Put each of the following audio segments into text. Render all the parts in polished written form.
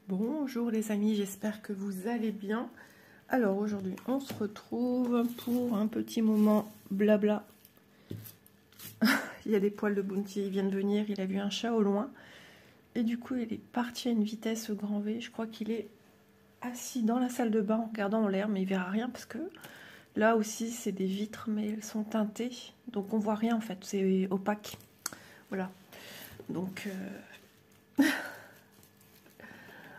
Bonjour les amis, j'espère que vous allez bien. Alors aujourd'hui on se retrouve pour un petit moment blabla. Il y a des poils de Bounty, il vient de venir, il a vu un chat au loin. Et du coup il est parti à une vitesse grand V. Je crois qu'il est assis dans la salle de bain en regardant en l'air, mais il verra rien parce que là aussi c'est des vitres mais elles sont teintées. Donc on voit rien en fait, c'est opaque. Voilà. Donc...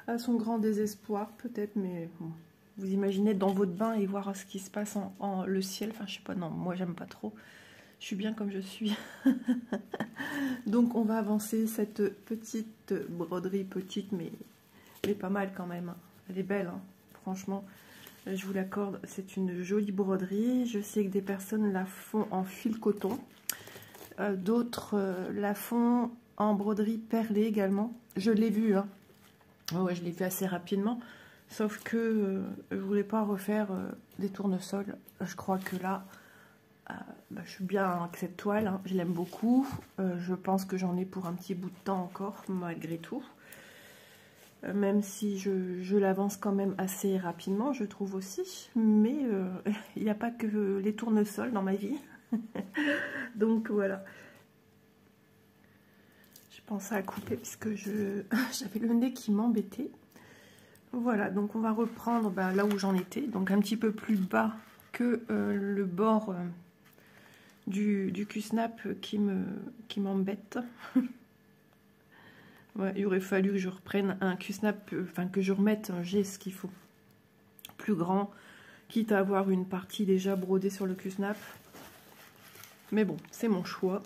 à son grand désespoir peut-être, mais bon, vous imaginez être dans votre bain et voir ce qui se passe en le ciel, enfin je sais pas, non, moi j'aime pas trop, je suis bien comme je suis. Donc on va avancer cette petite broderie, petite mais pas mal quand même, elle est belle, hein. Franchement, je vous l'accorde, c'est une jolie broderie. Je sais que des personnes la font en fil coton, d'autres la font en broderie perlée également, je l'ai vu, hein. Ouais, je l'ai fait assez rapidement, sauf que je voulais pas refaire des tournesols. Je crois que là, je suis bien avec cette toile, hein. Je l'aime beaucoup. Je pense que j'en ai pour un petit bout de temps encore, malgré tout. Même si je l'avance quand même assez rapidement, je trouve aussi. Mais il n'y a pas que les tournesols dans ma vie. Donc voilà. Je pensais à couper puisque j'avais le nez qui m'embêtait. Voilà, donc on va reprendre là où j'en étais, donc un petit peu plus bas que le bord du cul-snap qui m'embête. Ouais, il aurait fallu que je reprenne un cul-snap, enfin que je remette un geste qu'il faut plus grand, quitte à avoir une partie déjà brodée sur le cul-snap. Mais bon, c'est mon choix.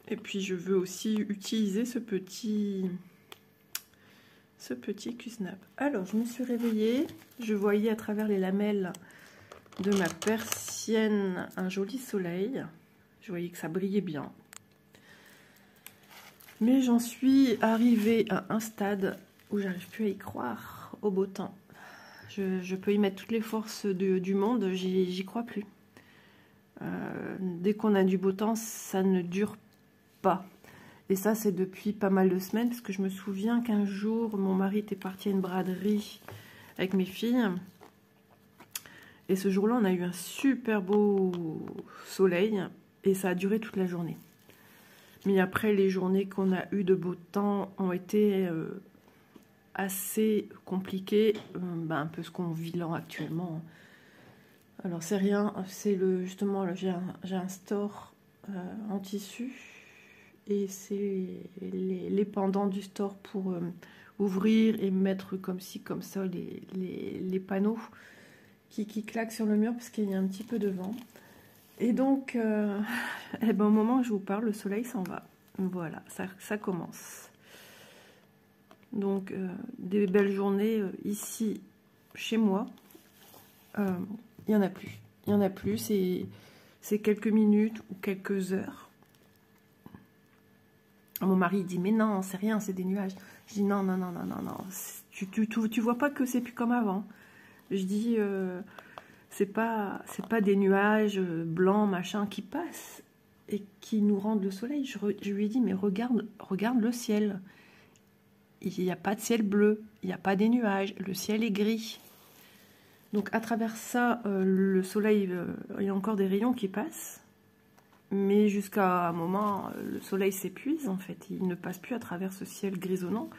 Et puis je veux aussi utiliser ce petit cul-snap. Alors, je me suis réveillée, je voyais à travers les lamelles de ma persienne un joli soleil. Je voyais que ça brillait bien. Mais j'en suis arrivée à un stade où j'arrive plus à y croire au beau temps. Je peux y mettre toutes les forces du monde, j'y crois plus. Dès qu'on a du beau temps, ça ne dure pas. Et ça, c'est depuis pas mal de semaines, parce que je me souviens qu'un jour, mon mari était parti à une braderie avec mes filles. Et ce jour-là, on a eu un super beau soleil, et ça a duré toute la journée. Mais après, les journées qu'on a eues de beau temps ont été assez compliquées, un peu ce qu'on vit là actuellement. Alors, c'est rien, c'est justement, j'ai un store en tissu. Et c'est les pendants du store pour ouvrir et mettre comme ci, comme ça les panneaux qui claquent sur le mur parce qu'il y a un petit peu de vent. Et donc, au moment où je vous parle, le soleil s'en va. Voilà, ça commence. Donc, des belles journées ici, chez moi. Il n'y en a plus. Il n'y en a plus, c'est quelques minutes ou quelques heures. Mon mari dit mais non, c'est rien, c'est des nuages. Je dis non, non, non, non, non, non. Tu vois pas que c'est plus comme avant. Je dis c'est pas des nuages blancs machin qui passent et qui nous rendent le soleil. Je lui ai dit mais regarde le ciel. Il n'y a pas de ciel bleu, il n'y a pas des nuages, le ciel est gris. Donc à travers ça, le soleil, il y a encore des rayons qui passent. Mais jusqu'à un moment, le soleil s'épuise en fait, il ne passe plus à travers ce ciel grisonnant.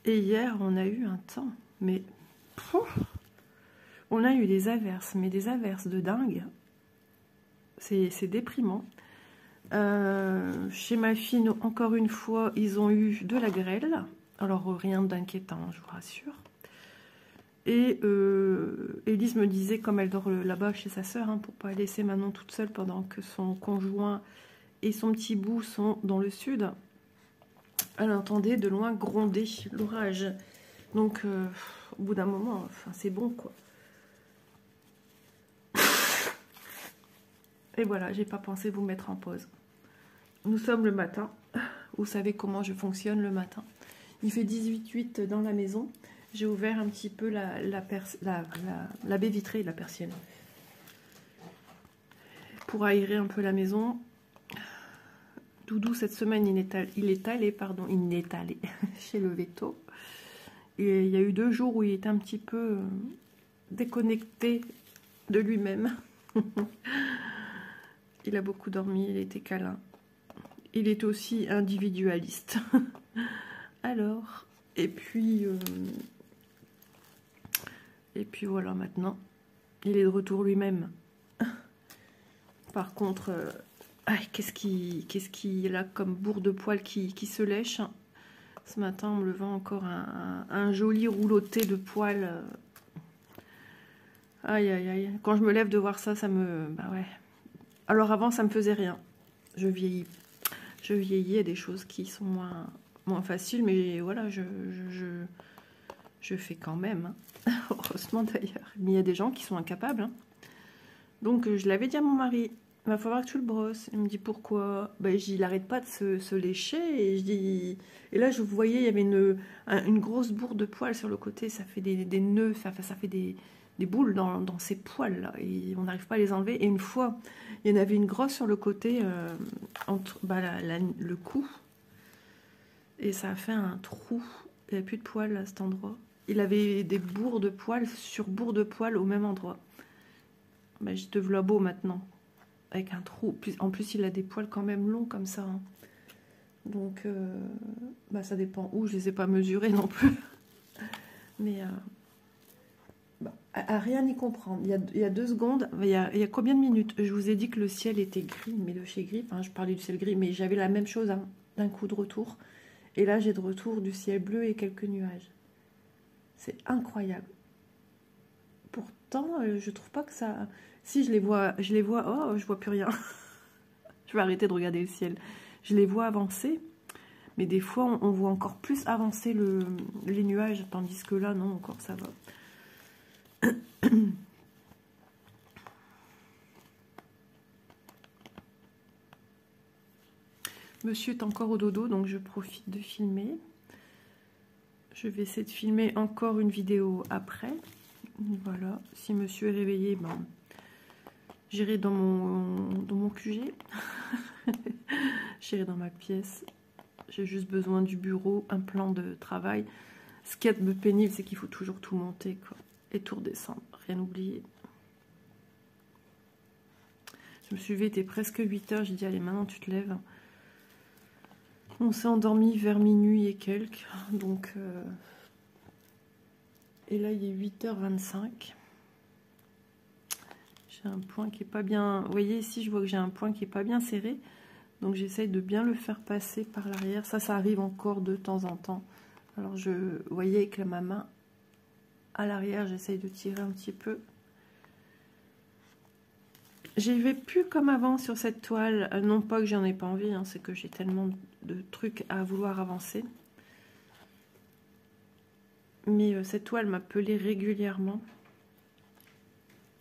Et hier, on a eu un temps, mais on a eu des averses, mais des averses de dingue. C'est déprimant. Chez ma fille, encore une fois, ils ont eu de la grêle. Alors rien d'inquiétant, je vous rassure. Et Élise me disait, comme elle dort là-bas chez sa sœur, hein, pour pas laisser Manon toute seule pendant que son conjoint et son petit bout sont dans le sud, elle entendait de loin gronder l'orage. Donc, au bout d'un moment, enfin, c'est bon, quoi. Et voilà, j'ai pas pensé vous mettre en pause. Nous sommes le matin. Vous savez comment je fonctionne le matin. Il fait 18,8 dans la maison. J'ai ouvert un petit peu la baie vitrée de la persienne pour aérer un peu la maison. Doudou, cette semaine, il est allé chez le veto. Et il y a eu 2 jours où il était un petit peu déconnecté de lui-même. Il a beaucoup dormi, il était câlin. Il est aussi individualiste. Alors, et puis voilà, maintenant, il est de retour lui-même. Par contre, qu'est-ce qu'il a comme bourre de poils qui se lèche. Ce matin, en me levant, encore un joli rouloté de poils. Aïe, aïe, aïe. Quand je me lève de voir ça, ça me... Bah ouais. Alors avant, ça me faisait rien. Je vieillis. Je vieillis, il y a des choses qui sont moins faciles, mais voilà, je fais quand même. Hein. Heureusement d'ailleurs. Mais il y a des gens qui sont incapables. Hein. Donc je l'avais dit à mon mari, il va falloir que tu le brosses. Il me dit pourquoi? Ben, il n'arrête pas de se lécher. Et là je voyais, il y avait une grosse bourre de poils sur le côté. Ça fait des nœuds, ça fait des boules dans ces poils là. Et on n'arrive pas à les enlever. Et une fois, il y en avait une grosse sur le côté, entre le cou. Et ça a fait un trou. Il n'y a plus de poils à cet endroit. Il avait des bourres de poils sur bourres de poils au même endroit. Ben, je te vois beau maintenant. Avec un trou. En plus, il a des poils quand même longs comme ça. Hein. Donc, bah, ça dépend où. Je ne les ai pas mesurés non plus. Mais bah, à rien y comprendre. Il y a 2 secondes, il y a combien de minutes? Je vous ai dit que le ciel était gris, mais de chez gris. Enfin, je parlais du ciel gris, mais j'avais la même chose hein, d'un coup de retour. Et là, j'ai de retour du ciel bleu et quelques nuages. C'est incroyable. Pourtant, je trouve pas que ça... Si, je les vois, oh, je vois plus rien. Je vais arrêter de regarder le ciel. Je les vois avancer, mais des fois, on voit encore plus avancer les nuages, tandis que là, non, encore ça va. Monsieur est encore au dodo, donc je profite de filmer. Je vais essayer de filmer encore une vidéo après. Voilà, si monsieur est réveillé, ben, j'irai dans mon QG. J'irai dans ma pièce. J'ai juste besoin du bureau, un plan de travail. Ce qui est pénible, c'est qu'il faut toujours tout monter, quoi. Et tout redescendre, rien oublier. Je me suis levée, il était presque 8 h. J'ai dit, allez, maintenant tu te lèves. On s'est endormi vers minuit et quelques. Donc, et là, il est 8 h 25. J'ai un point qui est pas bien... Vous voyez, ici, je vois que j'ai un point qui est pas bien serré. Donc, j'essaye de bien le faire passer par l'arrière. Ça arrive encore de temps en temps. Alors, vous voyez, avec ma main à l'arrière, j'essaye de tirer un petit peu. J'y vais plus comme avant sur cette toile. Non pas que j'en ai pas envie, hein, c'est que j'ai tellement de trucs à vouloir avancer. Mais cette toile m'appelait régulièrement.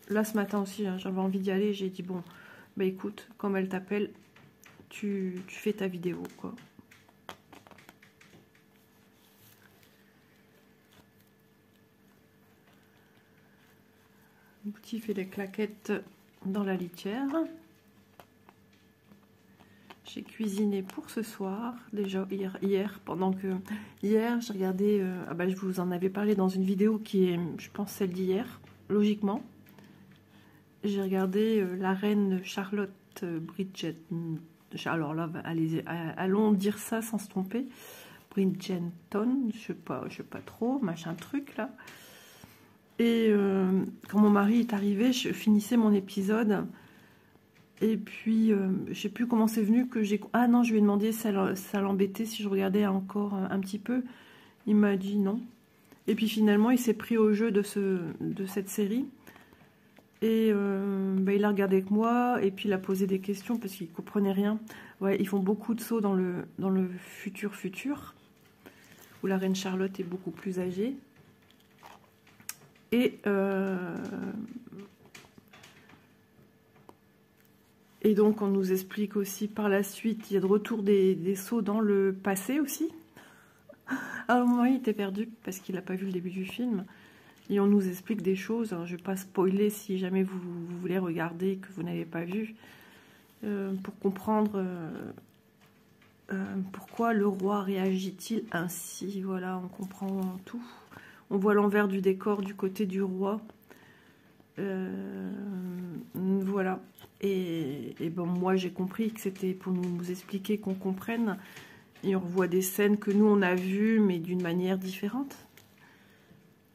Là, ce matin aussi, hein, j'avais envie d'y aller. J'ai dit, bon, bah écoute, comme elle t'appelle, tu fais ta vidéo, quoi. Mon petit fait des claquettes dans la litière. J'ai cuisiné pour ce soir, déjà hier pendant que... Hier, j'ai regardé... je vous en avais parlé dans une vidéo qui est, je pense, celle d'hier, logiquement. J'ai regardé la reine Charlotte Bridget... Alors là, allons dire ça sans se tromper. Bridgerton, je sais pas trop, machin truc, là. Et quand mon mari est arrivé, je finissais mon épisode... Et puis, je sais plus comment c'est venu que j'ai... Ah non, je lui ai demandé si ça l'embêtait si je regardais encore un petit peu. Il m'a dit non. Et puis finalement, il s'est pris au jeu de cette série. Et il a regardé avec moi et puis il a posé des questions parce qu'il ne comprenait rien. Ouais, ils font beaucoup de sauts dans le futur, où la reine Charlotte est beaucoup plus âgée. Et donc, on nous explique aussi par la suite, il y a de retour des sauts dans le passé aussi. Alors, moi, il était perdu parce qu'il n'a pas vu le début du film. Et on nous explique des choses. Alors, je ne vais pas spoiler si jamais vous voulez regarder que vous n'avez pas vu. Pour comprendre pourquoi le roi réagit-il ainsi? Voilà, on comprend tout. On voit l'envers du décor du côté du roi. Voilà. Et bon, moi j'ai compris que c'était pour nous expliquer qu'on comprenne. Et on revoit des scènes que nous on a vues, mais d'une manière différente.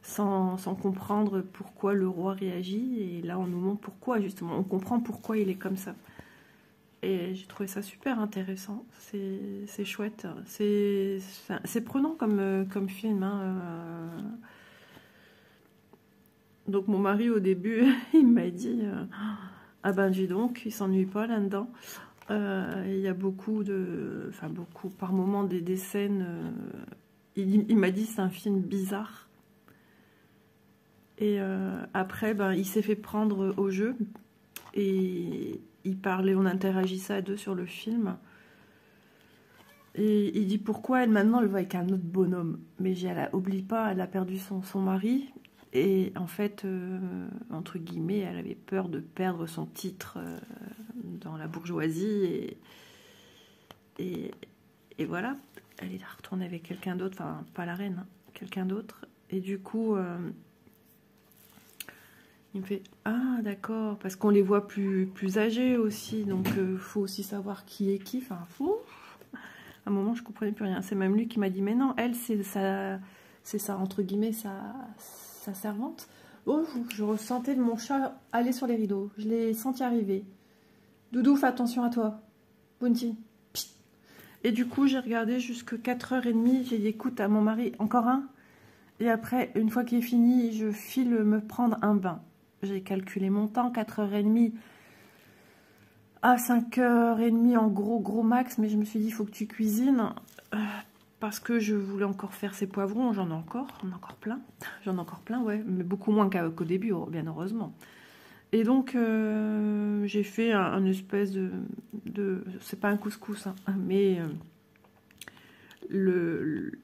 Sans comprendre pourquoi le roi réagit. Et là on nous montre pourquoi, justement. On comprend pourquoi il est comme ça. Et j'ai trouvé ça super intéressant. C'est chouette. C'est prenant comme film. Hein. Donc mon mari au début, il m'a dit ah ben dis donc, il s'ennuie pas là-dedans. Il y a beaucoup de... Enfin beaucoup, par moments des scènes... il m'a dit c'est un film bizarre. Et après, ben, il s'est fait prendre au jeu. Et il parlait, on interagissait à deux sur le film. Et il dit pourquoi elle maintenant elle va avec un autre bonhomme. Mais oublie pas, elle a perdu son mari. Et en fait, entre guillemets, elle avait peur de perdre son titre dans la bourgeoisie. Et voilà, elle est retournée avec quelqu'un d'autre. Enfin, pas la reine, hein, quelqu'un d'autre. Et du coup... il me fait « Ah, d'accord », parce qu'on les voit plus âgés aussi, donc faut aussi savoir qui est qui. Enfin, fou. À un moment, je comprenais plus rien. C'est même lui qui m'a dit « Mais non, elle, c'est ça, entre guillemets, sa servante. » Oh, je ressentais mon chat aller sur les rideaux. Je l'ai senti arriver. « Doudou, fais attention à toi. Bounty. » Et du coup, j'ai regardé jusqu'à 4h30. J'ai dit « Écoute, à mon mari, encore un ?» Et après, une fois qu'il est fini, je file me prendre un bain. J'ai calculé mon temps, 4h30 à 5h30 en gros max, mais je me suis dit, il faut que tu cuisines, parce que je voulais encore faire ces poivrons, j'en ai encore plein, ouais, mais beaucoup moins qu'au début, bien heureusement. Et donc, j'ai fait un espèce de c'est pas un couscous, hein, mais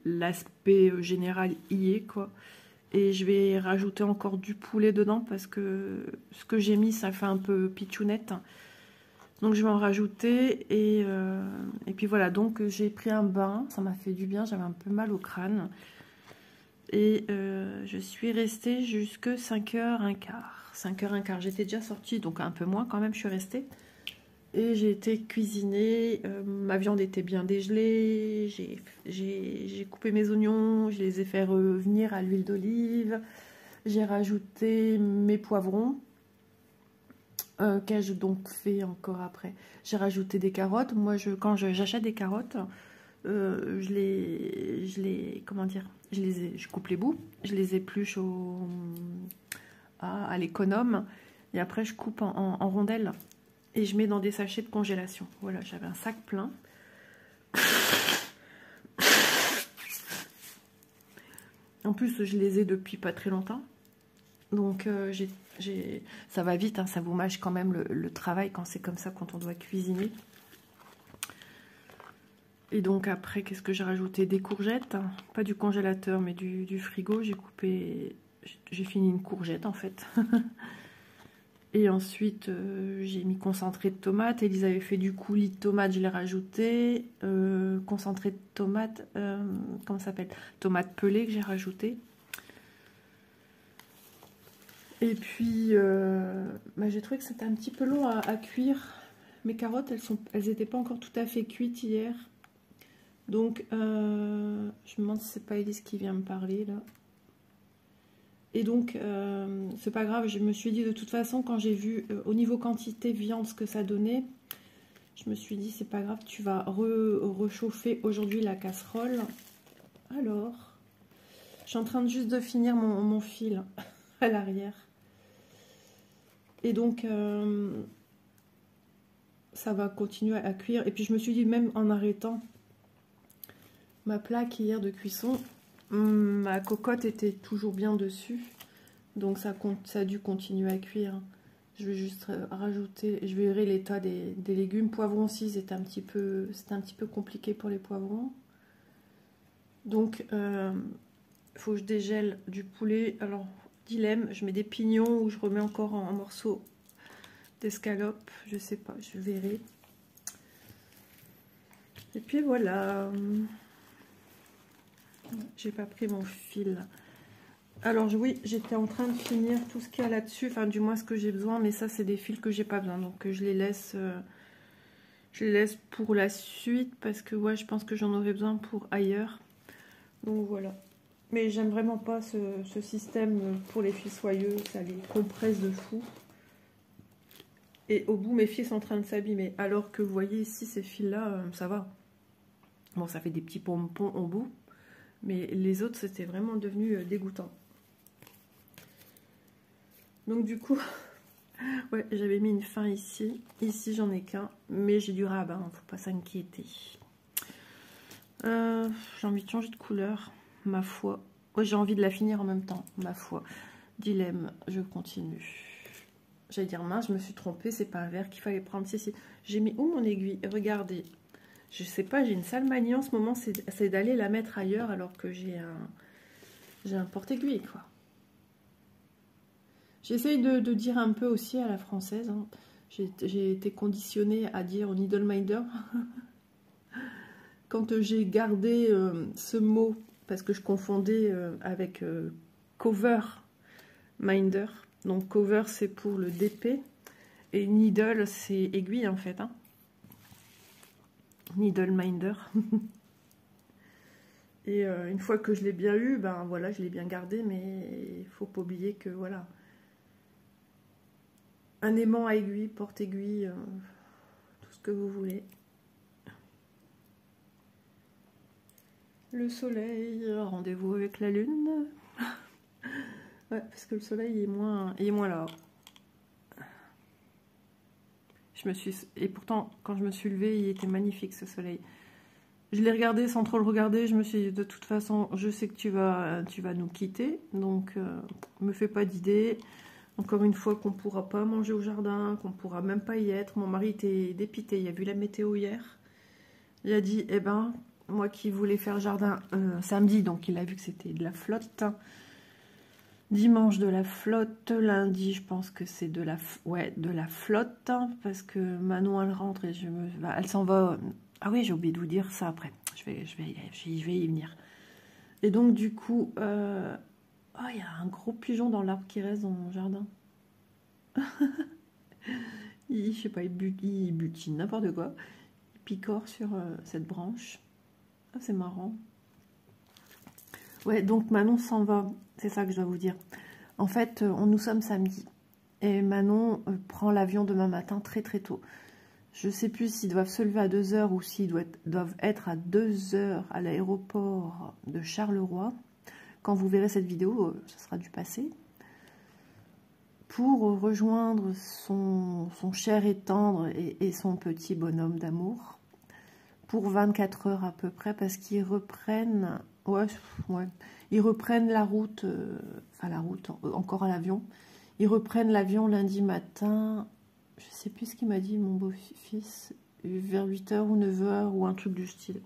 l'aspect général y est, quoi. Et je vais rajouter encore du poulet dedans parce que ce que j'ai mis, ça fait un peu pitchounette. Donc je vais en rajouter et puis voilà. Donc j'ai pris un bain, ça m'a fait du bien, j'avais un peu mal au crâne. Et je suis restée jusque 5h15. 5h15, j'étais déjà sortie, donc un peu moins quand même, je suis restée. Et j'ai été cuisinée, ma viande était bien dégelée, j'ai coupé mes oignons, je les ai fait revenir à l'huile d'olive, j'ai rajouté mes poivrons, qu'ai-je donc fait encore après? J'ai rajouté des carottes. Moi, quand j'achète des carottes, comment dire, je coupe les bouts, je les épluche à l'économe, et après je coupe en rondelles. Et je mets dans des sachets de congélation. Voilà, j'avais un sac plein. En plus, je les ai depuis pas très longtemps. Donc, ça va vite, hein, ça vous mâche quand même le travail quand c'est comme ça, quand on doit cuisiner. Et donc après, qu'est-ce que j'ai rajouté? Des courgettes, hein, pas du congélateur, mais du frigo. J'ai fini une courgette en fait. Et ensuite, j'ai mis concentré de tomate. Elise avait fait du coulis de tomate, je l'ai rajouté. Concentré de tomate, comment ça s'appelle? Tomate pelée que j'ai rajouté. Et puis, j'ai trouvé que c'était un petit peu long à cuire. Mes carottes, elles n'étaient pas encore tout à fait cuites hier. Donc, je me demande si c'est pas Elise qui vient me parler là. Et donc, c'est pas grave, je me suis dit de toute façon, quand j'ai vu au niveau quantité viande ce que ça donnait, je me suis dit c'est pas grave, tu vas rechauffer aujourd'hui la casserole. Alors, je suis en train juste de finir mon fil à l'arrière. Et donc, ça va continuer à cuire. Et puis je me suis dit, même en arrêtant ma plaque hier de cuisson, ma cocotte était toujours bien dessus, donc ça a dû continuer à cuire. Je vais juste rajouter, je verrai l'état des légumes. Poivrons aussi, c'était un petit peu compliqué pour les poivrons. Donc, faut que je dégèle du poulet. Alors, dilemme, je mets des pignons ou je remets encore en morceaux d'escalope. Je sais pas, je verrai. Et puis voilà. J'ai pas pris mon fil. Alors oui, j'étais en train de finir tout ce qu'il y a là-dessus, enfin du moins ce que j'ai besoin, mais ça c'est des fils que j'ai pas besoin, donc je les laisse pour la suite parce que ouais, je pense que j'en aurai besoin pour ailleurs. Donc voilà. Mais j'aime vraiment pas ce système pour les fils soyeux, ça les compresse de fou. Et au bout, mes fils sont en train de s'abîmer, alors que vous voyez ici ces fils-là, ça va. Bon, ça fait des petits pompons au bout, mais les autres c'était vraiment devenu dégoûtant. Donc du coup, ouais, j'avais mis une fin ici. Ici, j'en ai qu'un, mais j'ai du rabat, faut pas s'inquiéter. J'ai envie de changer de couleur, ma foi. Ouais, j'ai envie de la finir en même temps, ma foi. Dilemme, je continue. J'allais dire, mince, je me suis trompée, c'est pas un verre qu'il fallait prendre. Si. J'ai mis où mon aiguille? Regardez. Je sais pas, j'ai une sale manie en ce moment, c'est d'aller la mettre ailleurs alors que j'ai un porte-aiguille, quoi. J'essaye de dire un peu aussi à la française. Hein. J'ai été conditionnée à dire needle minder. Quand j'ai gardé ce mot, parce que je confondais avec cover minder. Donc cover c'est pour le DP et needle c'est aiguille en fait. Hein. Needle minder. Et une fois que je l'ai bien eu, ben voilà, je l'ai bien gardé, mais il faut pas oublier que voilà. Un aimant à aiguille, porte-aiguille, tout ce que vous voulez. Le soleil, rendez-vous avec la lune. Ouais, parce que le soleil est moins là. Et pourtant, quand je me suis levée, il était magnifique ce soleil. Je l'ai regardé sans trop le regarder. Je me suis dit, de toute façon, je sais que tu vas nous quitter. Donc, me fais pas d'idée. Encore une fois, qu'on pourra pas manger au jardin, qu'on pourra même pas y être. Mon mari était dépité. Il a vu la météo hier. Il a dit, eh ben, moi qui voulais faire jardin samedi, donc il a vu que c'était de la flotte. Dimanche de la flotte, lundi je pense que c'est de la flotte, hein, parce que Manon elle rentre et elle s'en va. Ah oui, j'ai oublié de vous dire ça après. Je vais y venir. Et donc du coup, oh, il y a un gros pigeon dans l'arbre qui reste dans mon jardin. Je sais pas, il butine n'importe quoi. Il picore sur cette branche. Ah, c'est marrant. Ouais, donc Manon s'en va. C'est ça que je dois vous dire. En fait, nous sommes samedi. Et Manon prend l'avion demain matin très très tôt. Je ne sais plus s'ils doivent se lever à 2 h ou s'ils doivent être à 2 h à l'aéroport de Charleroi. Quand vous verrez cette vidéo, ça sera du passé. Pour rejoindre son cher et tendre et son petit bonhomme d'amour. Pour 24 heures à peu près, parce qu'ils reprennent... Ouais, ils reprennent la route, encore à l'avion. Ils reprennent l'avion lundi matin, je sais plus ce qu'il m'a dit, mon beau-fils, vers 8 h ou 9 h ou un truc du style.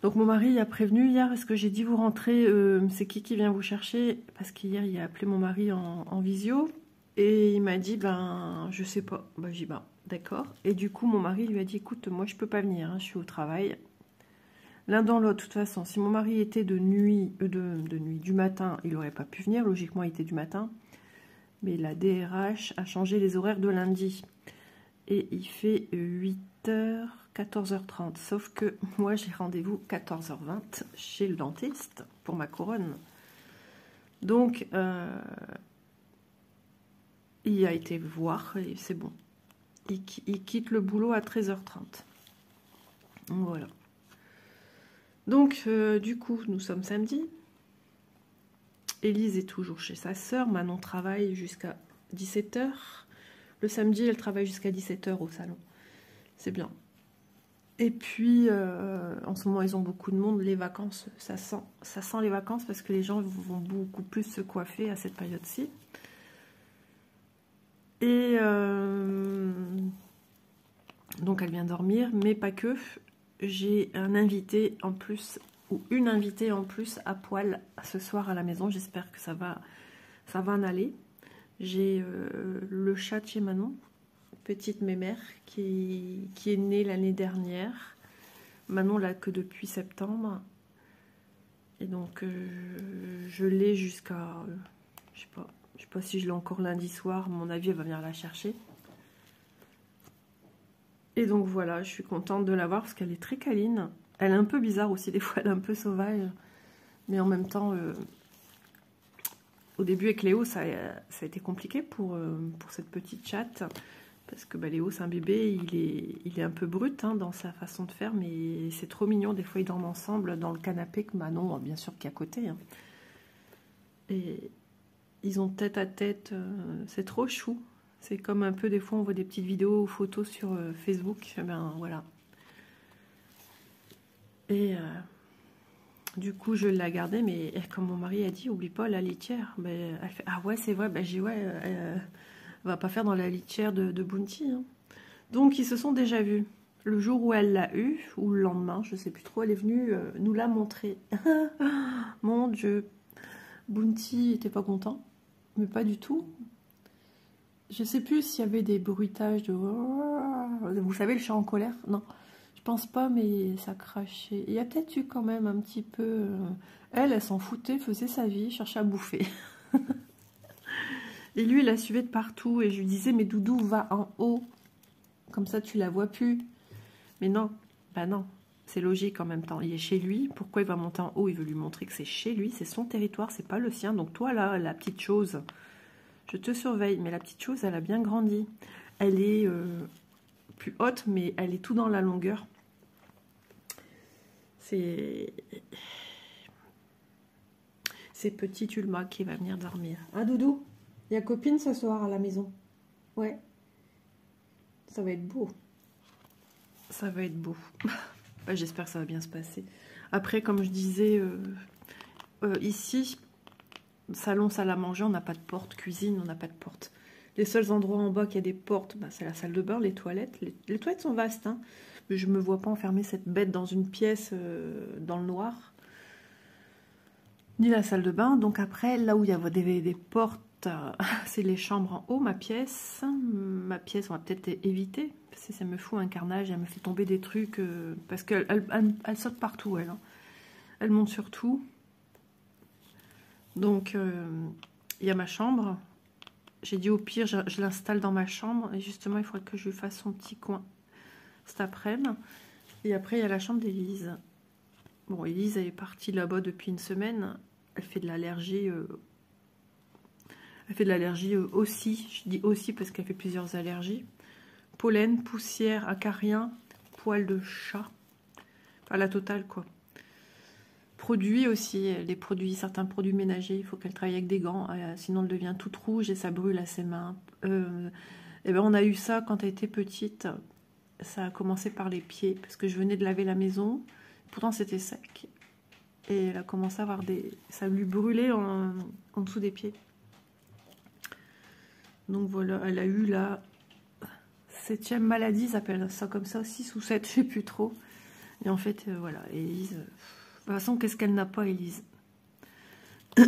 Donc mon mari a prévenu hier, parce que j'ai dit vous rentrez, c'est qui vient vous chercher? Parce qu'hier il a appelé mon mari en visio, et il m'a dit, ben je sais pas, ben j'ai dit, ben d'accord. Et du coup mon mari lui a dit, écoute, moi je peux pas venir, hein, je suis au travail. L'un dans l'autre, de toute façon, si mon mari était de nuit, du matin, il n'aurait pas pu venir. Logiquement, il était du matin. Mais la DRH a changé les horaires de lundi. Et il fait 8 h, 14 h 30. Sauf que moi, j'ai rendez-vous 14 h 20 chez le dentiste pour ma couronne. Donc, il a été voir et c'est bon. Il quitte le boulot à 13 h 30. Donc, voilà. Donc, du coup, nous sommes samedi. Élise est toujours chez sa sœur. Manon travaille jusqu'à 17 h. Le samedi, elle travaille jusqu'à 17 h au salon. C'est bien. Et puis, en ce moment, ils ont beaucoup de monde. Les vacances, ça sent les vacances parce que les gens vont beaucoup plus se coiffer à cette période-ci. Et donc, elle vient dormir, mais pas que. J'ai un invité en plus, ou une invitée en plus à poil ce soir à la maison. J'espère que ça va en aller. J'ai le chat de chez Manon petite mémère qui est née l'année dernière. Manon l'a que depuis septembre. Et donc, je l'ai jusqu'à... je sais pas si je l'ai encore lundi soir. À mon avis, elle va venir la chercher. Et donc, voilà, je suis contente de l'avoir parce qu'elle est très câline. Elle est un peu bizarre aussi, des fois, elle est un peu sauvage. Mais en même temps, au début avec Léo, ça a été compliqué pour cette petite chatte. Parce que Léo, c'est un bébé, il est un peu brut hein, dans sa façon de faire, mais c'est trop mignon. Des fois, ils dorment ensemble dans le canapé que Manon, bien sûr, qui est à côté. Hein. Et ils ont tête à tête, c'est trop chou. C'est comme un peu, des fois, on voit des petites vidéos ou photos sur Facebook. Ben voilà. Et du coup, je l'ai gardée, mais comme mon mari a dit, oublie pas la litière. Ben, elle fait, ah ouais, c'est vrai, ben j'ai ouais. Va pas faire dans la litière de Bounty. Hein. Donc, ils se sont déjà vus. Le jour où elle l'a eu, ou le lendemain, je sais plus trop, elle est venue nous la montrer. Mon Dieu. Bounty était pas content, mais pas du tout. Je sais plus s'il y avait des bruitages de... Vous savez, le chat en colère? Non, je pense pas, mais ça crachait. Il y a peut-être eu quand même un petit peu... Elle s'en foutait, faisait sa vie, cherchait à bouffer. Et lui, il la suivait de partout. Et je lui disais, mais Doudou, va en haut. Comme ça, tu la vois plus. Mais non, bah non. C'est logique en même temps. Il est chez lui. Pourquoi il va monter en haut? Il veut lui montrer que c'est chez lui. C'est son territoire, c'est pas le sien. Donc toi, là, la petite chose, je te surveille. Mais la petite chose, elle a bien grandi. Elle est plus haute, mais elle est tout dans la longueur. C'est petit Ulma qui va venir dormir. Hein, Doudou? Il y a copine ce soir à la maison. Ouais. Ça va être beau. Ça va être beau. J'espère que ça va bien se passer. Après, comme je disais, ici, salon, salle à manger, on n'a pas de porte. Cuisine, on n'a pas de porte. Les seuls endroits en bas qui a des portes, c'est la salle de bain, les toilettes. Les toilettes sont vastes, hein, mais je ne me vois pas enfermer cette bête dans une pièce dans le noir. Ni la salle de bain. Donc après, là où il y a des portes, c'est les chambres en haut, ma pièce. Ma pièce, on va peut-être éviter, parce que ça me fout un carnage, elle me fait tomber des trucs, parce qu'elle elle saute partout, elle. Hein. Elle monte sur tout. Donc, il y a ma chambre. J'ai dit au pire, je l'installe dans ma chambre, et justement, il faudrait que je lui fasse son petit coin cet après-midi. Et après, il y a la chambre d'Élise. Bon, Élise, elle est partie là-bas depuis une semaine. Elle fait de l'allergie... Elle fait de l'allergie aussi, je dis aussi parce qu'elle fait plusieurs allergies. Pollen, poussière, acarien, poils de chat. Enfin, la totale, quoi. Produits aussi, certains produits ménagers, il faut qu'elle travaille avec des gants, sinon elle devient toute rouge et ça brûle à ses mains. Et ben on a eu ça quand elle était petite. Ça a commencé par les pieds, parce que je venais de laver la maison. Pourtant, c'était sec. Et elle a commencé à avoir ça lui brûlait en dessous des pieds. Donc voilà, elle a eu la 7e maladie, ils appellent ça comme ça, 6 ou 7, je sais plus trop. Et en fait, voilà, Élise... de toute façon, qu'est-ce qu'elle n'a pas, Élise? Donc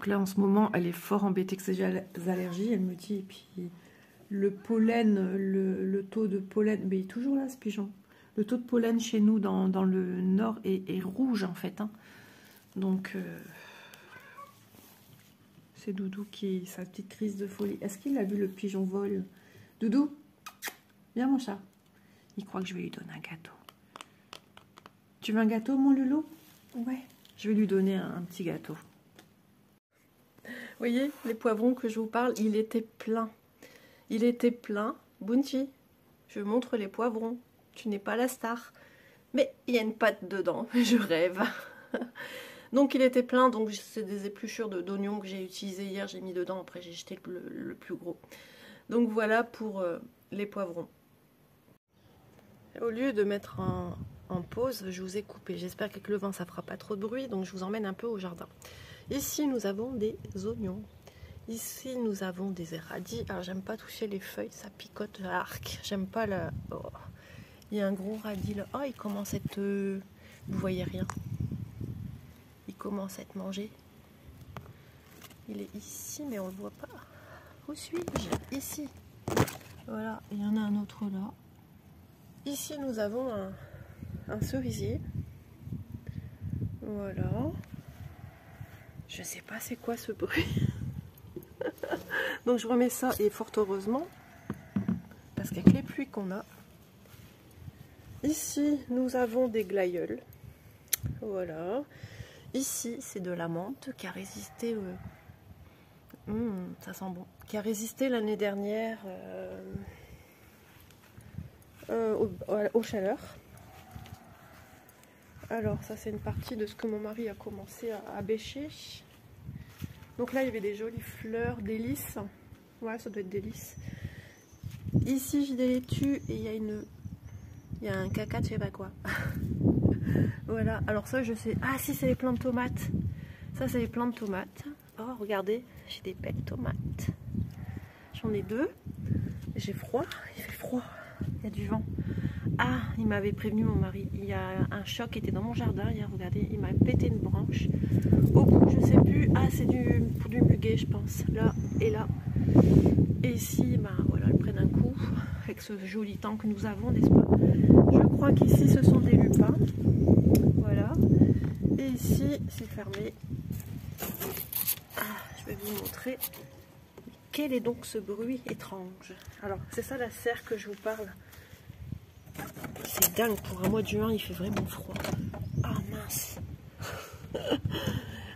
là, en ce moment, elle est fort embêtée que ces allergies. Elle me dit, et puis le pollen, le taux de pollen... Mais il est toujours là, ce pigeon. Le taux de pollen chez nous, dans le nord, est rouge, en fait. Hein. Donc... c'est Doudou qui... sa petite crise de folie. Est-ce qu'il a vu le pigeon vol? Doudou, viens mon chat. Il croit que je vais lui donner un gâteau. Tu veux un gâteau, mon loulou? Ouais. Je vais lui donner un petit gâteau. Vous voyez, les poivrons que je vous parle, il était plein. Il était plein. Bounty, je montre les poivrons. Tu n'es pas la star. Mais il y a une pâte dedans. Je rêve. Donc il était plein, donc c'est des épluchures d'oignons que j'ai utilisées hier, j'ai mis dedans, après j'ai jeté le plus gros. Donc voilà pour les poivrons. Au lieu de mettre en pause, je vous ai coupé. J'espère qu'avec le vent ça fera pas trop de bruit, donc je vous emmène un peu au jardin. Ici nous avons des oignons. Ici nous avons des radis. Alors j'aime pas toucher les feuilles, ça picote à l'arc. J'aime pas la... Oh. Il y a un gros radis là. Oh, il commence à être... Vous voyez rien. Il commence à être mangé. Il est ici, mais on le voit pas. Où suis-je? Ici. Voilà, il y en a un autre là. Ici, nous avons un cerisier. Voilà. Je sais pas c'est quoi ce bruit. Donc je remets ça, et fort heureusement, parce qu'avec les pluies qu'on a. Ici, nous avons des glaïeuls. Voilà. Ici, c'est de la menthe qui a résisté... ça sent bon. Qui a résisté l'année dernière aux chaleurs. Alors, ça, c'est une partie de ce que mon mari a commencé à bêcher. Donc là, il y avait des jolies fleurs, des lys. Ouais, ça doit être des lys. Ici, j'ai des laitues et il y a un caca de je sais pas quoi. Voilà, alors ça, je sais... Ah si, c'est les plants de tomates. Ça, c'est les plants de tomates. Oh, regardez, j'ai des belles tomates. J'en ai 2. J'ai froid, il fait froid. Il y a du vent. Ah, il m'avait prévenu, mon mari. Il y a un chat qui était dans mon jardin hier, regardez. Il m'a pété une branche. Au bout, je sais plus. Ah, c'est du muguet, je pense. Là et là. Et ici, bah, voilà, ils prennent un coup. Avec ce joli temps que nous avons, n'est-ce pas? Je crois qu'ici, ce sont des lupins. Voilà. Et ici, c'est fermé. Ah, je vais vous montrer. Quel est donc ce bruit étrange? Alors, c'est ça la serre que je vous parle. C'est dingue, pour un mois de juin, il fait vraiment froid. Ah mince.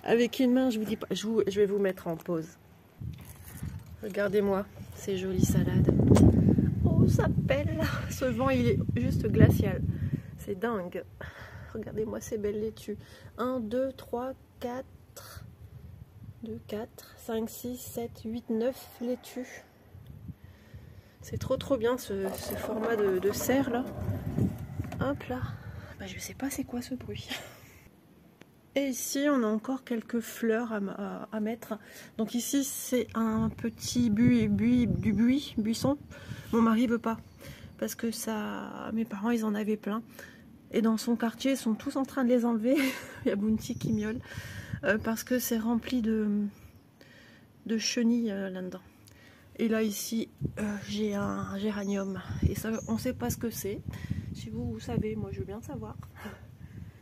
Avec une main, je vous dis pas, je vais vous mettre en pause. Regardez-moi ces jolies salades. Oh, ça pèle. Ce vent, il est juste glacial. C'est dingue. Regardez-moi ces belles laitues. 1, 2, 3, 4... 2, 4, 5, 6, 7, 8, 9 laitues. C'est trop bien ce format de serre là. Hop là. Bah, je sais pas c'est quoi ce bruit. Et ici on a encore quelques fleurs à mettre. Donc ici c'est un petit buisson. Mon mari veut pas. Parce que ça, mes parents ils en avaient plein. Et dans son quartier ils sont tous en train de les enlever. Il y a Bounty qui miaule. Parce que c'est rempli de chenilles là-dedans. Et là ici j'ai un géranium et ça on sait pas ce que c'est. Si vous savez, moi je veux bien savoir.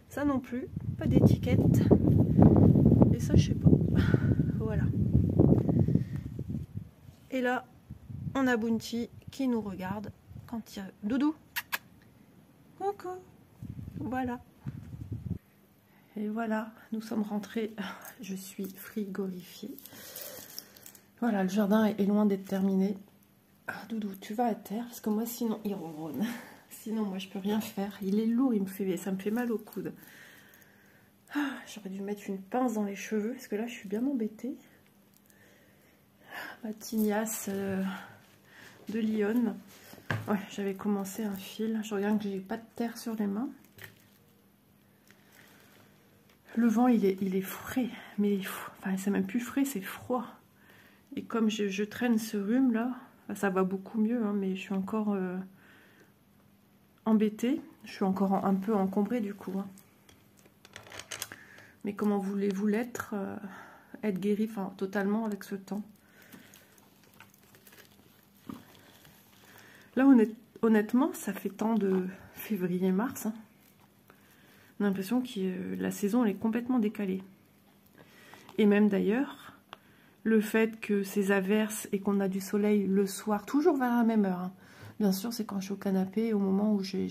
Ça non plus, pas d'étiquette. Et ça je sais pas. Voilà. Et là on a Bounty qui nous regarde quand il y a Doudou. Coucou. Voilà. Et voilà, nous sommes rentrés. Je suis frigorifiée. Voilà, le jardin est loin d'être terminé. Ah, Doudou, tu vas à terre parce que moi, sinon, il ronronne. Sinon, moi, je peux rien faire. Il est lourd, ça me fait mal au coude. Ah, j'aurais dû mettre une pince dans les cheveux parce que là, je suis bien embêtée. Ma tignasse de Lyon. Ouais, j'avais commencé un fil. Je regarde que j'ai pas de terre sur les mains. Le vent, il est frais, mais enfin, c'est même plus frais, c'est froid. Et comme je traîne ce rhume là, ça va beaucoup mieux, hein, mais je suis encore embêtée. Je suis encore un peu encombrée du coup. Hein. Mais comment voulez-vous l'être, être guérie totalement avec ce temps? Là, honnêtement, ça fait temps de février-mars. Hein. On a l'impression que la saison elle est complètement décalée. Et même d'ailleurs, le fait que ces averses et qu'on a du soleil le soir, toujours vers la même heure. Hein. Bien sûr, c'est quand je suis au canapé, au moment où j'ai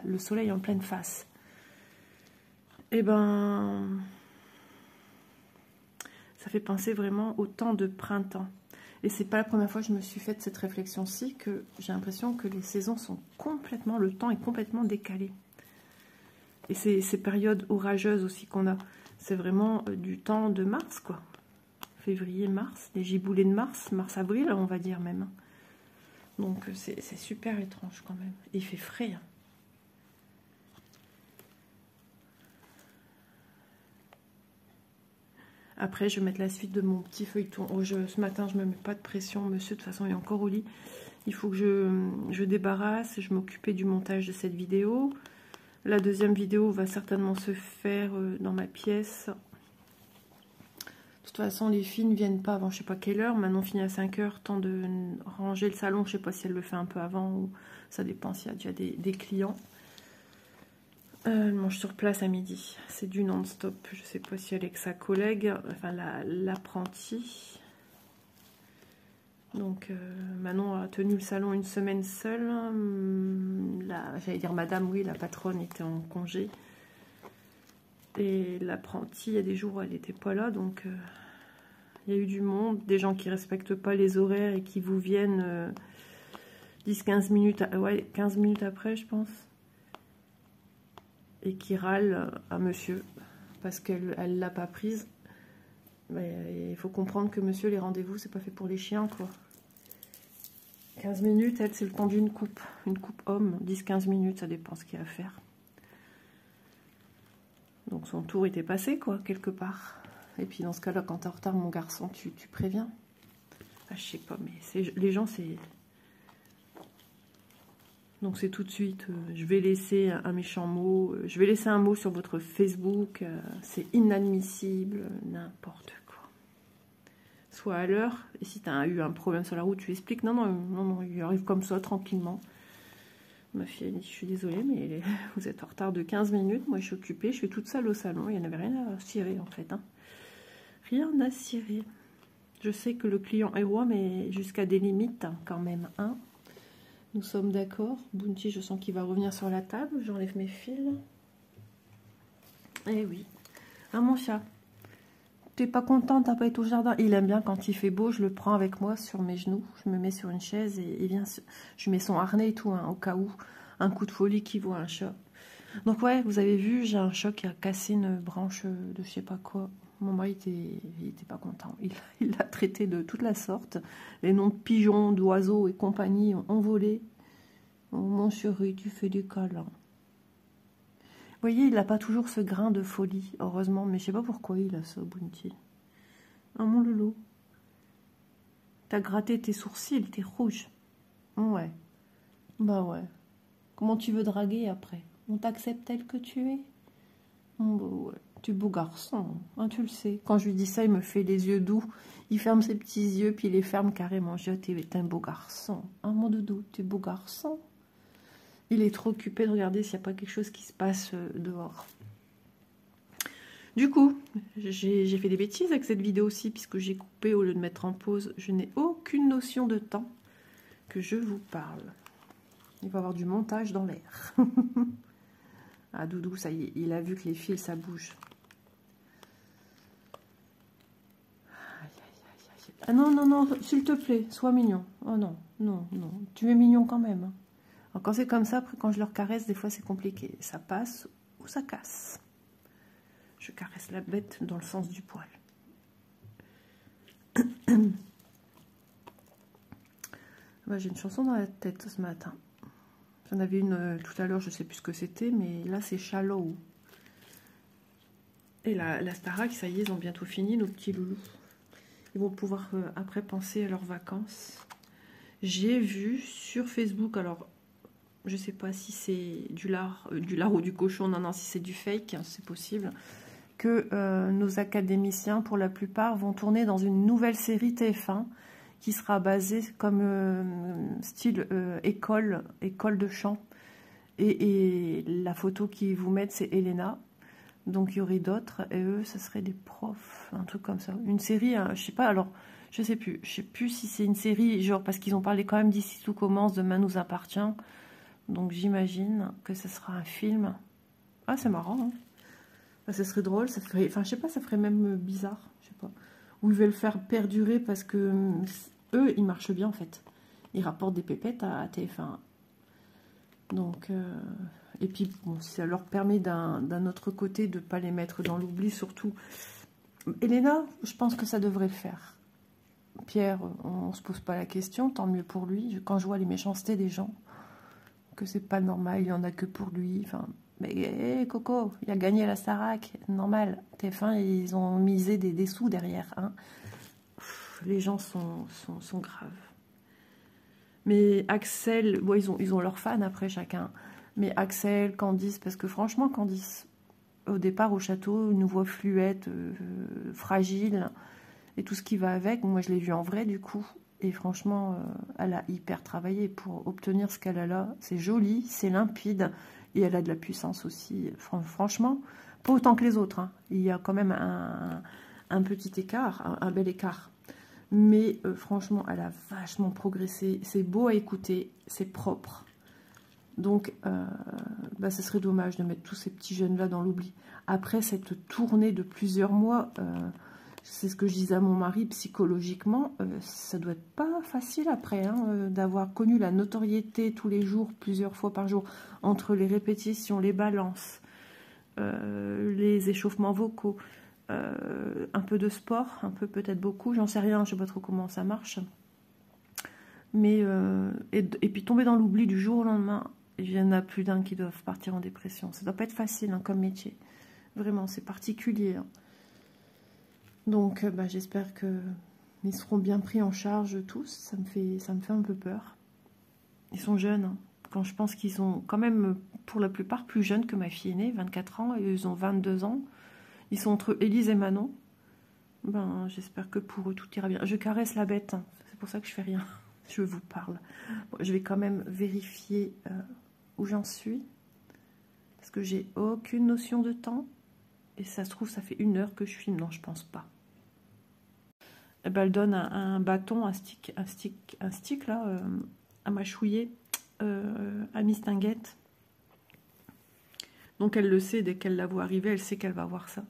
le soleil en pleine face. Et ben, ça fait penser vraiment au temps de printemps. Et c'est pas la première fois que je me suis faite cette réflexion-ci, que j'ai l'impression que les saisons sont complètement, le temps est complètement décalé. Et ces périodes orageuses aussi qu'on a, c'est vraiment du temps de mars, quoi. Février, mars, les giboulées de mars, mars-avril, on va dire même. Donc c'est super étrange quand même. Et il fait frais. Hein. Après, je vais mettre la suite de mon petit feuilleton. Oh, ce matin, je ne me mets pas de pression. Monsieur, de toute façon, il est encore au lit. Il faut que je débarrasse. Je m'occupais du montage de cette vidéo. La deuxième vidéo va certainement se faire dans ma pièce. De toute façon, les filles ne viennent pas avant je sais pas quelle heure. Manon finit à 5 heures, temps de ranger le salon. Je sais pas si elle le fait un peu avant ou ça dépend s'il y a déjà des clients. Elle mange sur place à midi. C'est du non-stop. Je sais pas si elle est avec sa collègue, enfin l'apprentie. Donc Manon a tenu le salon une semaine seule. J'allais dire madame, oui, la patronne était en congé. Et l'apprentie, il y a des jours où elle n'était pas là, donc il y a eu du monde, des gens qui ne respectent pas les horaires et qui vous viennent 10-15 minutes, ouais, 15 minutes après, je pense, et qui râlent à monsieur parce qu'elle ne l'a pas prise. Mais il faut comprendre que monsieur, les rendez-vous, c'est pas fait pour les chiens, quoi. 15 minutes, elle, c'est le temps d'une coupe. Une coupe homme, 10-15 minutes, ça dépend ce qu'il y a à faire. Donc son tour était passé, quoi, quelque part. Et puis dans ce cas-là, quand t'es en retard, mon garçon, tu préviens. Ah, je sais pas, mais les gens, c'est... Donc c'est tout de suite, je vais laisser un méchant mot, je vais laisser un mot sur votre Facebook, c'est inadmissible, n'importe quoi. Sois à l'heure, et si tu as eu un problème sur la route, tu expliques. Non, non, non, non, il arrive comme ça, tranquillement. Ma fille a dit, je suis désolée, mais vous êtes en retard de 15 minutes, moi je suis occupée, je suis toute seule au salon, il n'y en avait rien à cirer en fait. Hein. Rien à cirer. Je sais que le client est roi, mais jusqu'à des limites hein, quand même. Hein. Nous sommes d'accord. Bounty, je sens qu'il va revenir sur la table, j'enlève mes fils. Eh oui. Ah mon chat. T'es pas content, t'as pas été au jardin. Il aime bien quand il fait beau, je le prends avec moi sur mes genoux. Je me mets sur une chaise et il vient. Je mets son harnais et tout, hein, au cas où. Un coup de folie qui vaut un chat. Donc ouais, vous avez vu, j'ai un chat qui a cassé une branche de je sais pas quoi. Mon mari il était pas content. Il l'a traité de toute la sorte. Les noms de pigeons, d'oiseaux et compagnie ont volé. Oh mon chéri, tu fais des câlins. Vous voyez, il n'a pas toujours ce grain de folie, heureusement, mais je sais pas pourquoi il a ça, Bounty. Oh mon loulou. T'as gratté tes sourcils, t'es rouge. Ouais. Bah ouais. Comment tu veux draguer après? On t'accepte tel que tu es? Bah ouais. Tu es beau garçon, hein, tu le sais. Quand je lui dis ça, il me fait les yeux doux. Il ferme ses petits yeux, puis il les ferme carrément. Je dis, t'es un beau garçon. Hein, mon doudou, tu es beau garçon. Il est trop occupé de regarder s'il n'y a pas quelque chose qui se passe dehors. Du coup, j'ai fait des bêtises avec cette vidéo aussi, puisque j'ai coupé au lieu de mettre en pause. Je n'ai aucune notion de temps que je vous parle. Il va y avoir du montage dans l'air. Ah, Doudou, ça y est, il a vu que les fils, ça bouge. Ah non, non, non, s'il te plaît, sois mignon. Oh non, non, non, tu es mignon quand même. Alors, quand c'est comme ça, après quand je leur caresse, des fois c'est compliqué. Ça passe ou ça casse. Je caresse la bête dans le sens du poil. Bah, j'ai une chanson dans la tête ce matin. J'en avais une tout à l'heure, je ne sais plus ce que c'était, mais là c'est Shallow. Et la Starac, ça y est, ils ont bientôt fini, nos petits loulous. Ils vont pouvoir après penser à leurs vacances. J'ai vu sur Facebook, alors je sais pas si c'est du lard ou du cochon, non, non, si c'est du fake, c'est possible, que nos académiciens, pour la plupart, vont tourner dans une nouvelle série TF1 qui sera basée comme style école de chant. Et la photo qu'ils vous mettent, c'est Elena. Donc il y aurait d'autres, et eux, ce serait des profs, un truc comme ça. Une série, hein, je sais pas, alors, je sais plus si c'est une série, genre, parce qu'ils ont parlé quand même d'ici tout commence, Demain nous appartient. Donc j'imagine que ce sera un film. Ah, c'est marrant, hein. Bah, ça serait drôle, ça ferait, enfin, je sais pas, ça ferait même bizarre, je sais pas. Ou ils veulent faire perdurer parce que eux, ils marchent bien, en fait. Ils rapportent des pépettes à TF1. Donc... Et puis, bon, ça leur permet d'un autre côté de ne pas les mettre dans l'oubli, surtout. Elena, je pense que ça devrait le faire. Pierre, on ne se pose pas la question, tant mieux pour lui. Quand je vois les méchancetés des gens, que c'est pas normal, il n'y en a que pour lui. Enfin, mais Coco, il a gagné la Starac, normal. TF1, ils ont misé des sous derrière. Hein. Les gens sont graves. Mais Axel, bon, ils ont leurs fans après chacun. Mais Axel, Candice, parce que franchement, Candice, au départ au château, une voix fluette, fragile, et tout ce qui va avec. Moi, je l'ai vue en vrai, du coup. Et franchement, elle a hyper travaillé pour obtenir ce qu'elle a là. C'est joli, c'est limpide. Et elle a de la puissance aussi. Franchement, pas autant que les autres. Hein. Il y a quand même un petit écart, un bel écart. Mais franchement, elle a vachement progressé. C'est beau à écouter, c'est propre. Donc, bah, ce serait dommage de mettre tous ces petits jeunes-là dans l'oubli. Après cette tournée de plusieurs mois, c'est ce que je disais à mon mari, psychologiquement, ça doit être pas facile après, hein, d'avoir connu la notoriété tous les jours, plusieurs fois par jour, entre les répétitions, les balances, les échauffements vocaux, un peu de sport, un peu peut-être beaucoup, j'en sais rien, je sais pas trop comment ça marche. Mais, et puis tomber dans l'oubli du jour au lendemain, il y en a plus d'un qui doivent partir en dépression. Ça doit pas être facile hein, comme métier. Vraiment, c'est particulier. Hein. Donc, bah, j'espère qu'ils seront bien pris en charge tous. Ça me fait un peu peur. Ils sont jeunes. Hein. Quand je pense qu'ils sont quand même, pour la plupart, plus jeunes que ma fille aînée, 24 ans, et ils ont 22 ans. Ils sont entre Élise et Manon. Ben, j'espère que pour eux, tout ira bien. Je caresse la bête. Hein. C'est pour ça que je fais rien. Je vous parle. Bon, je vais quand même vérifier où j'en suis. Parce que j'ai aucune notion de temps. Et ça se trouve, ça fait 1 heure que je filme. Non, je pense pas. Et ben, elle donne un bâton, un stick là, à mâchouiller à Miss Tinguette. Donc elle le sait, dès qu'elle la voit arriver, elle sait qu'elle va voir ça.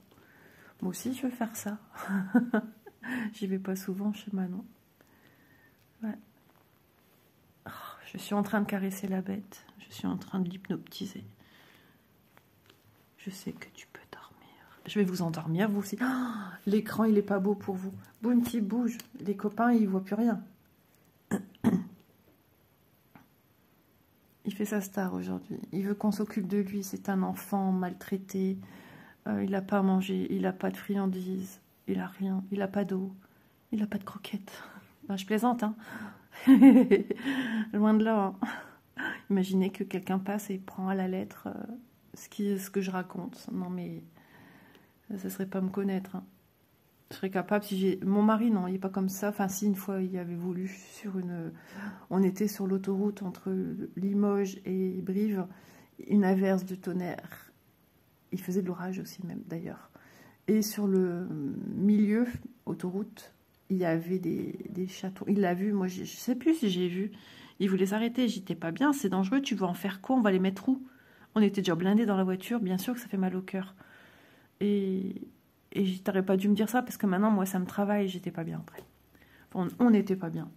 Moi aussi, je vais faire ça. J'y vais pas souvent chez Manon. Ouais. Oh, je suis en train de caresser la bête. Je suis en train de l'hypnotiser. Je sais que tu peux dormir. Je vais vous endormir, vous aussi. Oh, l'écran, il est pas beau pour vous. Bounty bouge. Les copains, ils voient plus rien. Il fait sa star aujourd'hui. Il veut qu'on s'occupe de lui. C'est un enfant maltraité. Il n'a pas à manger. Il n'a pas de friandises. Il n'a rien. Il n'a pas d'eau. Il n'a pas de croquettes. Ben, je plaisante, hein. Loin de là. Hein. Imaginez que quelqu'un passe et prend à la lettre ce que je raconte. Non, mais ça serait pas me connaître. Hein. Je serais capable si j'ai... Mon mari, non, il n'est pas comme ça. Enfin, si, une fois, il avait voulu sur une... On était sur l'autoroute entre Limoges et Brive. Une averse de tonnerre. Il faisait de l'orage aussi, même, d'ailleurs. Et sur le milieu, autoroute, il y avait des châteaux. Il l'a vu, moi, je ne sais plus si j'ai vu. Il voulait s'arrêter. J'étais pas bien, c'est dangereux. Tu veux en faire quoi? On va les mettre où? On était déjà blindés dans la voiture. Bien sûr que ça fait mal au cœur. Et t'aurais pas dû me dire ça parce que maintenant, moi, ça me travaille. J'étais pas bien après. On n'était pas bien.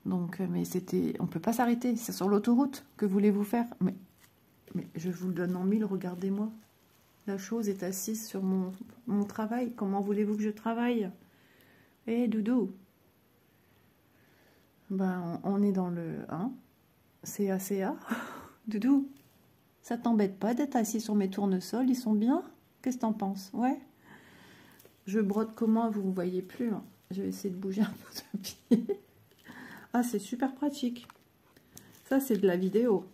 Donc, mais c'était... On peut pas s'arrêter. C'est sur l'autoroute. Que voulez-vous faire? Mais je vous le donne en mille. Regardez-moi. La chose est assise sur mon travail. Comment voulez-vous que je travaille? Eh, doudou. Ben, on est dans le 1. CACA. Doudou. Ça t'embête pas d'être assis sur mes tournesols? Ils sont bien? Qu'est-ce que t'en penses? Ouais. Je brode comment? Vous ne voyez plus. Hein. Je vais essayer de bouger un peu de pied. Ah, c'est super pratique. Ça, c'est de la vidéo.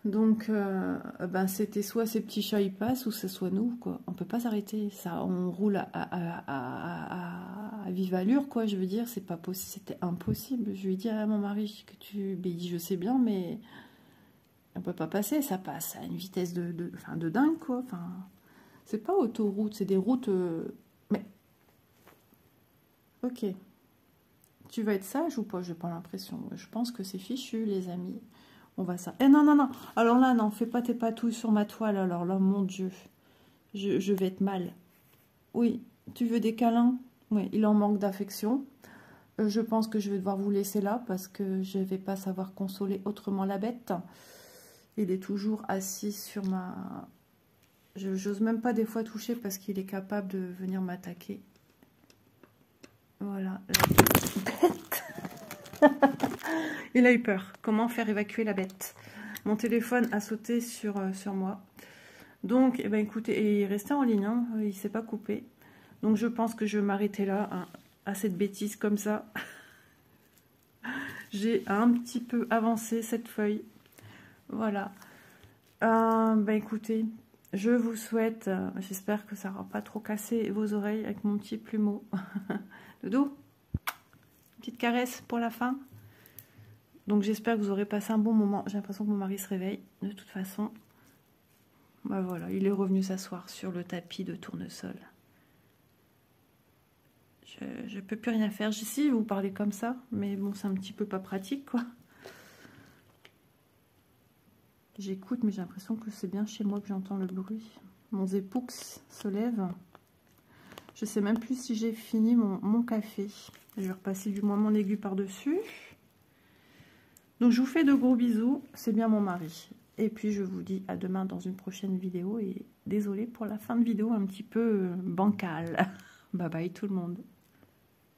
Donc, ben, c'était soit ces petits chats, ils passent, ou ce soit nous, quoi. On peut pas s'arrêter. Ça, on roule à vive allure, quoi. Je veux dire, c'est pas possible. C'était impossible. Je lui ai dit à mon mari que tu... Ben, il dit, je sais bien, mais on peut pas passer. Ça passe à une vitesse de dingue, quoi. Enfin, c'est pas autoroute, c'est des routes... Mais... Ok. Tu vas être sage ou pas? J'ai pas l'impression. Je pense que c'est fichu, les amis. On va ça. Eh non, non, non. Alors là, non, fais pas tes patouilles sur ma toile. Alors là, mon Dieu. Je vais être mal. Oui, tu veux des câlins? Oui, il en manque d'affection. Je pense que je vais devoir vous laisser là parce que je vais pas savoir consoler autrement la bête. Il est toujours assis sur ma... J'ose même pas des fois toucher parce qu'il est capable de venir m'attaquer. Voilà, la bête. Il a eu peur. Comment faire évacuer la bête? Mon téléphone a sauté sur moi. Donc, eh ben, écoutez, et il est resté en ligne. Hein, il ne s'est pas coupé. Donc, je pense que je vais m'arrêter là, hein, à cette bêtise comme ça. J'ai un petit peu avancé cette feuille. Voilà. Ben, écoutez, Je vous souhaite, j'espère que ça n'aura pas trop cassé vos oreilles avec mon petit plumeau. Doudou, une petite caresse pour la fin. Donc j'espère que vous aurez passé un bon moment. J'ai l'impression que mon mari se réveille. De toute façon, bah voilà, il est revenu s'asseoir sur le tapis de tournesol. Je peux plus rien faire. Si vous parlez comme ça, mais bon, c'est un petit peu pas pratique, quoi. J'écoute, mais j'ai l'impression que c'est bien chez moi que j'entends le bruit. Mon Zepux se lève. Je sais même plus si j'ai fini mon café. Je vais repasser du moins mon aiguille par-dessus. Donc, je vous fais de gros bisous. C'est bien mon mari. Et puis, je vous dis à demain dans une prochaine vidéo. Et désolée pour la fin de vidéo un petit peu bancale. Bye bye tout le monde.